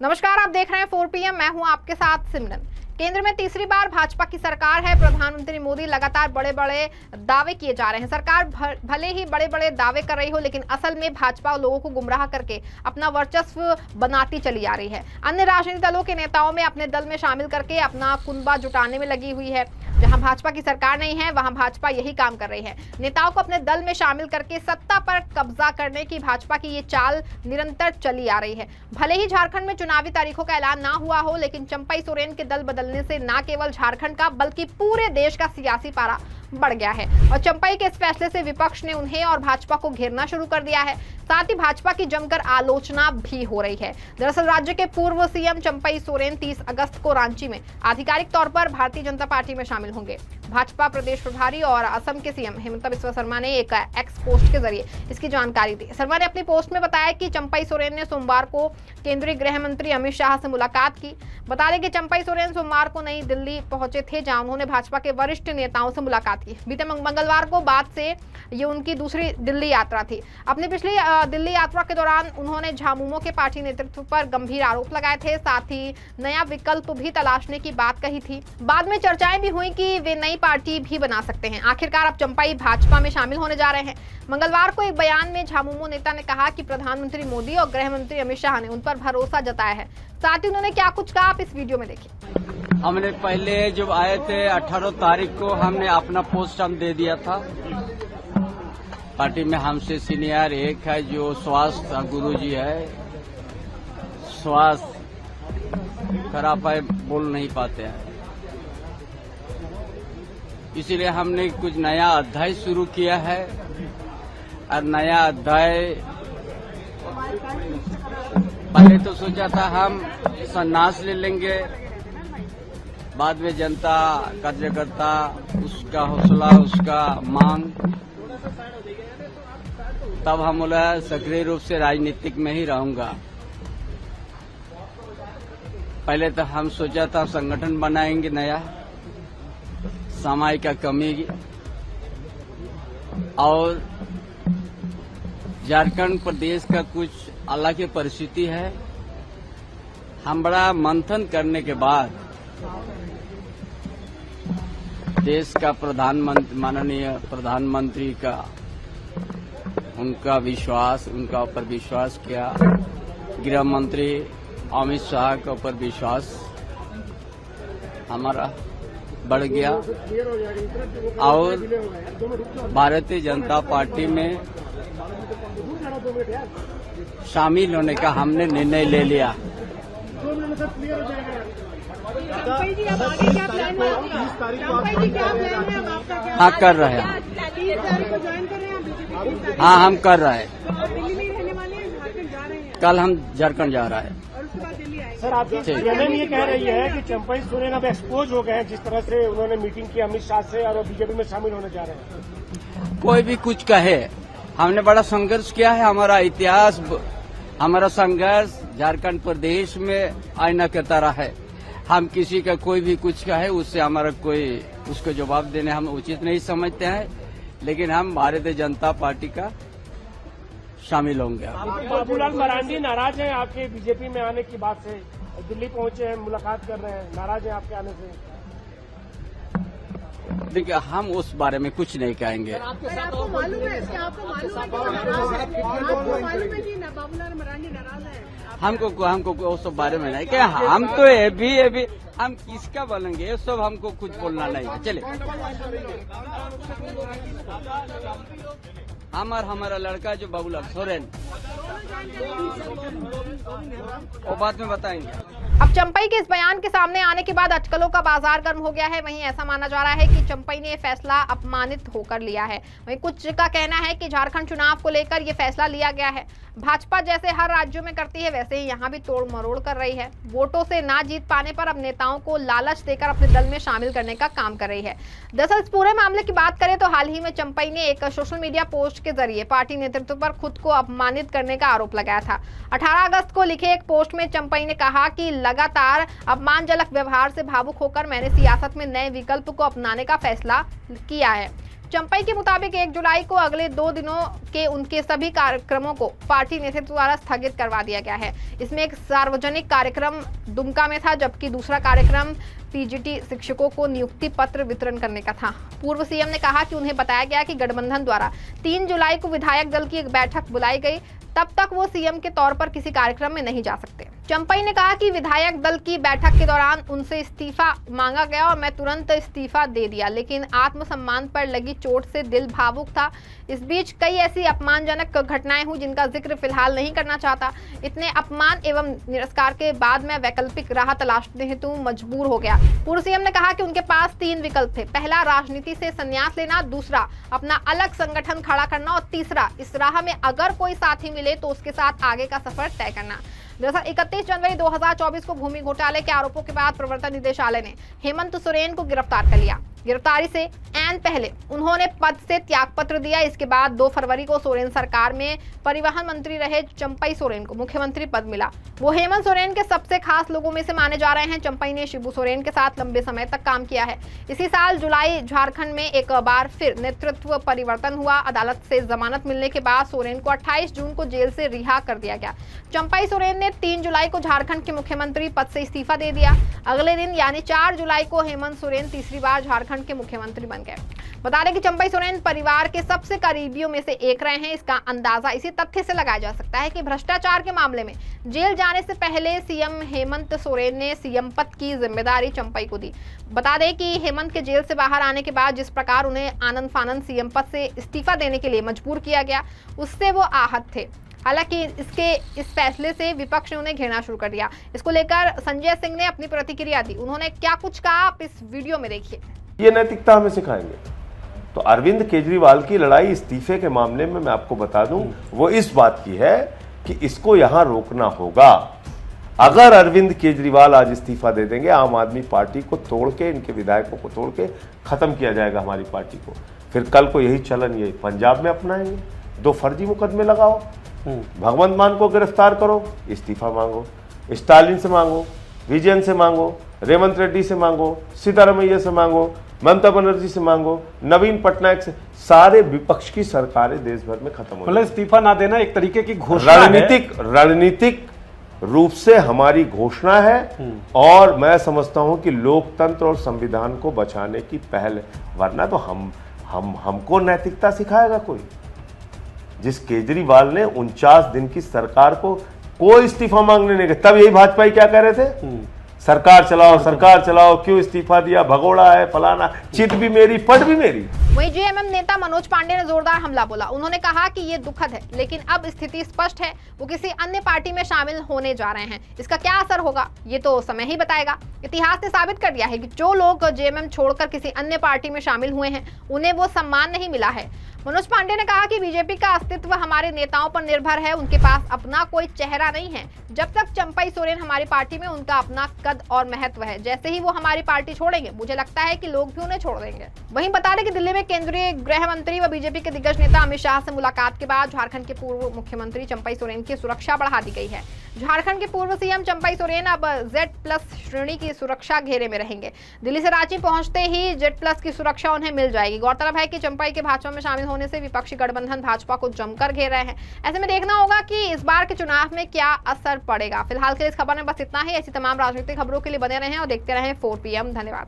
नमस्कार, आप देख रहे हैं 4 PM। मैं हूं आपके साथ सिमरन। केंद्र में तीसरी बार भाजपा की सरकार है। प्रधानमंत्री मोदी लगातार बड़े बड़े दावे किए जा रहे हैं। सरकार भले ही बड़े बड़े दावे कर रही हो, लेकिन असल में भाजपा लोगों को गुमराह करके अपना वर्चस्व बनाती चली आ रही है। अन्य राजनीतिक दलों के नेताओं में अपने दल में शामिल करके अपना कुनबा जुटाने में लगी हुई है। जहां भाजपा की सरकार नहीं है, वहां भाजपा यही काम कर रही है। नेताओं को अपने दल में शामिल करके सत्ता पर कब्जा करने की भाजपा की ये चाल निरंतर चली आ रही है। भले ही झारखंड में चुनावी तारीखों का ऐलान ना हुआ हो, लेकिन चंपई सोरेन के दल बदलने से न केवल झारखंड का बल्कि पूरे देश का सियासी पारा बढ़ गया है। और चंपई के इस फैसले से विपक्ष ने उन्हें और भाजपा को घेरना शुरू कर दिया है। साथ ही भाजपा की जमकर आलोचना भी हो रही है। दरअसल राज्य के पूर्व सीएम चंपई सोरेन 30 अगस्त को रांची में आधिकारिक तौर पर भारतीय जनता पार्टी में शामिल होंगे। भाजपा प्रदेश प्रभारी और असम के सीएम हिमंता बिस्वा शर्मा ने एक एक्स पोस्ट के जरिए इसकी जानकारी दी। शर्मा ने अपनी पोस्ट में बताया कि चंपई सोरेन ने सोमवार को केंद्रीय गृह मंत्री अमित शाह से मुलाकात की। बता दें कि चंपई सोरेन सोमवार को नई दिल्ली पहुंचे थे, जहां उन्होंने भाजपा के वरिष्ठ नेताओं से मुलाकात की। बीते मंगलवार को बाद से ये उनकी दूसरी दिल्ली यात्रा थी। अपनी पिछली दिल्ली यात्रा के दौरान उन्होंने झामुमो के पार्टी नेतृत्व पर गंभीर आरोप लगाए थे। साथ ही नया विकल्प भी तलाशने की बात कही थी। बाद में चर्चाएं भी हुई कि वे नई पार्टी भी बना सकते हैं। आखिरकार अब चंपई भाजपा में शामिल होने जा रहे हैं। मंगलवार को एक बयान में झामुमो नेता ने कहा कि प्रधानमंत्री मोदी और गृह मंत्री अमित शाह ने उन पर भरोसा जताया है। साथ ही उन्होंने क्या कुछ कहा, आप इस वीडियो में देखिए। हमने पहले जब आए थे 18 तारीख को हमने अपना पोस्ट हम दे दिया था। पार्टी में हमसे सीनियर एक है जो स्वास्थ्य गुरुजी है, स्वास्थ्य खराब है, बोल नहीं पाते हैं, इसीलिए हमने कुछ नया अध्याय शुरू किया है। और नया अध्याय पहले तो सोचा था हम संन्यास ले लेंगे, बाद में जनता कार्यकर्ता उसका हौसला उसका मांग, तब हम बोला सक्रिय रूप से राजनीतिक में ही रहूंगा। पहले तो हम सोचा था संगठन बनाएंगे नया, समय का कमी और झारखंड प्रदेश का कुछ अलग ही परिस्थिति है। हम बड़ा मंथन करने के बाद देश का प्रधानमंत्री माननीय प्रधानमंत्री का उनका ऊपर विश्वास किया, गृह मंत्री अमित शाह के ऊपर विश्वास हमारा बढ़ गया और भारतीय जनता पार्टी में शामिल होने का हमने निर्णय ले लिया। हाँ कर रहे हैं, हाँ हम कर रहे हैं। कल हम झारखंड जा रहे हैं। सर, आपकी CNN ये कह रही है कि चंपई सोरेन अब एक्सपोज हो गए हैं, जिस तरह से उन्होंने मीटिंग की अमित शाह से और बीजेपी में शामिल होने जा रहे हैं। कोई भी कुछ कहे, हमने बड़ा संघर्ष किया है। हमारा इतिहास, हमारा संघर्ष झारखंड प्रदेश में आईना की तरह है। हम किसी का कोई भी कुछ कहे उससे हमारा कोई उसको जवाब देने हम उचित नहीं समझते हैं, लेकिन हम भारतीय जनता पार्टी का शामिल होंगे। बाबूलाल मरांडी नाराज हैं आपके बीजेपी में आने की बात से, दिल्ली पहुंचे हैं, मुलाकात कर रहे हैं, नाराज हैं आपके आने से। देखिए, हम उस बारे में कुछ नहीं कहेंगे। आपको मालूम है कि बाबूलाल मरांडी नाराज है? हमको उस सब बारे में नहीं कि हम तो ये भी हम किसका बोलेंगे, ये सब हमको कुछ बोलना नहीं है। चले, हमारा लड़का जो बाबूलाल सोरेन, वो बाद में बताएंगे। अब चंपई के इस बयान के सामने आने के बाद अटकलों का बाजार गर्म हो गया है। वहीं ऐसा माना जा रहा है कि चंपई ने फैसला अपमानित होकर लिया है। वहीं कुछ का कहना है कि झारखंड चुनाव को लेकर यह फैसला लिया गया है। भाजपा जैसे हर राज्यों में करती है, वैसे ही यहाँ भी तोड़ मरोड़ कर रही है। वोटों से ना जीत पाने पर अब नेताओं को लालच देकर अपने दल में शामिल करने का काम कर रही है। दरअसल इस पूरे मामले की बात करें तो हाल ही में चंपई ने एक सोशल मीडिया पोस्ट के जरिए पार्टी नेतृत्व पर खुद को अपमानित करने का आरोप लगाया था। 18 अगस्त को लिखे एक पोस्ट में चंपई ने कहा कि लगातार अपमानजनक व्यवहार से भावुक होकर मैंने सियासत में नए विकल्प को अपनाने का फैसला किया है। चंपई के मुताबिक 1 जुलाई को अगले 2 दिनों के उनके सभी कार्यक्रमों को पार्टी नेतृत्व द्वारा स्थगित करवा दिया गया है। इसमें एक सार्वजनिक कार्यक्रम दुमका में था, जबकि दूसरा कार्यक्रम पीजीटी शिक्षकों को नियुक्ति पत्र वितरण करने का था। पूर्व सीएम ने कहा कि उन्हें बताया गया कि गठबंधन द्वारा 3 जुलाई को विधायक दल की एक बैठक बुलाई गई, तब तक वो सीएम के तौर पर किसी कार्यक्रम में नहीं जा सकते। चंपई ने कहा कि विधायक दल की बैठक के दौरान उनसे इस्तीफा मांगा गया और मैं तुरंत इस्तीफा दे दिया, लेकिन आत्मसम्मान पर लगी चोट से दिल भावुक था। इस बीच कई ऐसी अपमानजनक घटनाएं हुई जिनका जिक्र फिलहाल नहीं करना चाहता। इतने अपमान एवं निरस्कार के बाद मैं वैकल्पिक राह तलाशने हेतु मजबूर हो गया। पूर्व सीएम ने कहा कि उनके पास 3 विकल्प थे। पहला, राजनीति से संन्यास लेना, दूसरा, अपना अलग संगठन खड़ा करना और तीसरा, इस राह में अगर कोई साथी मिले तो उसके साथ आगे का सफर तय करना। दरअसल 31 जनवरी 2024 को भूमि घोटाले के आरोपों के बाद प्रवर्तन निदेशालय ने हेमंत सोरेन को गिरफ्तार कर लिया। गिरफ्तारी से ऐन पहले उन्होंने पद से त्यागपत्र दिया। इसके बाद 2 फरवरी को सोरेन सरकार में परिवहन मंत्री रहे चंपई सोरेन को मुख्यमंत्री पद मिला। वो हेमंत सोरेन के सबसे खास लोगों में से माने जा रहे हैं। चंपई ने शिबू सोरेन के साथ लंबे समय तक काम किया है। इसी साल जुलाई झारखंड में एक बार फिर नेतृत्व परिवर्तन हुआ। अदालत से जमानत मिलने के बाद सोरेन को 28 जून को जेल से रिहा कर दिया गया। चंपई सोरेन ने 3 जुलाई को झारखंड के मुख्यमंत्री पद से इस्तीफा दे दिया। अगले दिन यानी 4 जुलाई को हेमंत सोरेन तीसरी बार झारखंड के मुख्यमंत्री बन गए। बता दें कि चंपई सोरेन परिवार के सबसे करीबियों में से एक रहे हैं। इसका अंदाजा इसी तथ्य से लगाया जा सकता है कि भ्रष्टाचार के मामले में जेल जाने से पहले सीएम हेमंत सोरेन ने सीएम पद की जिम्मेदारी चंपई को दी। बता दें कि हेमंत के जेल से बाहर आने के बाद जिस प्रकार उन्हें आनंद फानंद सीएम पद से इस्तीफा देने के लिए मजबूर किया गया, उससे वो आहत थे। हालांकि इस फैसले से विपक्ष ने उन्हें घेरना शुरू कर दिया। इसको लेकर संजय सिंह ने अपनी प्रतिक्रिया दी। उन्होंने क्या कुछ कहा, आप इस वीडियो में देखिए। ये नैतिकता हमें सिखाएंगे। तो अरविंद केजरीवाल की लड़ाई इस्तीफे के मामले में मैं आपको बता दूं, वो इस बात की है कि इसको यहां रोकना होगा। अगर अरविंद केजरीवाल आज इस्तीफा दे देंगे, आम आदमी पार्टी को तोड़ के, इनके विधायकों को तोड़ के खत्म किया जाएगा हमारी पार्टी को। फिर कल को यही चलन ये पंजाब में अपनाएंगे। 2 फर्जी मुकदमे लगाओ, भगवंत मान को गिरफ्तार करो, इस्तीफा मांगो, स्टालिन से मांगो, विजयन से मांगो, रेवंत रेड्डी से मांगो, सीतारमैया से मांगो, ममता बनर्जी से मांगो, नवीन पटनायक से, सारे विपक्ष की सरकारें देश भर में खत्म हो गई। इस्तीफा ना देना एक तरीके की घोषणा है। रणनीतिक रूप से हमारी घोषणा है और मैं समझता हूं कि लोकतंत्र और संविधान को बचाने की पहल, वरना तो हमको नैतिकता सिखाएगा कोई। जिस केजरीवाल ने 49 दिन की सरकार को कोई इस्तीफा मांगने नहीं गया, तब यही भाजपा क्या कह रहे थे, सरकार चलाओ, क्यों इस्तीफा दिया, भगोड़ा है, फलाना, चित भी मेरी, पट भी मेरी। वहीं जेएमएम नेता मनोज पांडे ने जोरदार हमला बोला। उन्होंने कहा कि ये दुखद है, लेकिन अब स्थिति स्पष्ट है, वो किसी अन्य पार्टी में शामिल होने जा रहे हैं। इसका क्या असर होगा ये तो समय ही बताएगा। इतिहास ने साबित कर दिया है कि जो लोग जेएमएम छोड़कर किसी अन्य पार्टी में शामिल हुए हैं, उन्हें वो सम्मान नहीं मिला है। मनोज पांडे ने कहा कि बीजेपी का अस्तित्व हमारे नेताओं पर निर्भर है, उनके पास अपना कोई चेहरा नहीं है। जब तक चंपई सोरेन हमारी पार्टी में, उनका अपना कद और महत्व है। जैसे ही वो हमारी पार्टी छोड़ेंगे, मुझे लगता है कि लोग भी उन्हें छोड़ देंगे। वहीं बता दें कि दिल्ली में केंद्रीय गृह मंत्री व बीजेपी के दिग्गज नेता अमित शाह से मुलाकात के बाद झारखंड के पूर्व मुख्यमंत्री चंपई सोरेन की सुरक्षा बढ़ा दी गई है। झारखंड के पूर्व सीएम चंपई सोरेन अब Z+ श्रेणी की सुरक्षा घेरे में रहेंगे। दिल्ली से रांची पहुंचते ही Z+ की सुरक्षा उन्हें मिल जाएगी। गौरतलब है कि चंपई के भाजपा में शामिल होने से विपक्षी गठबंधन भाजपा को जमकर घेर रहे हैं। ऐसे में देखना होगा कि इस बार के चुनाव में क्या असर पड़ेगा। फिलहाल के लिए इस खबर में बस इतना ही। ऐसी तमाम राजनीतिक खबरों के लिए बने रहें और देखते रहें 4PM। धन्यवाद।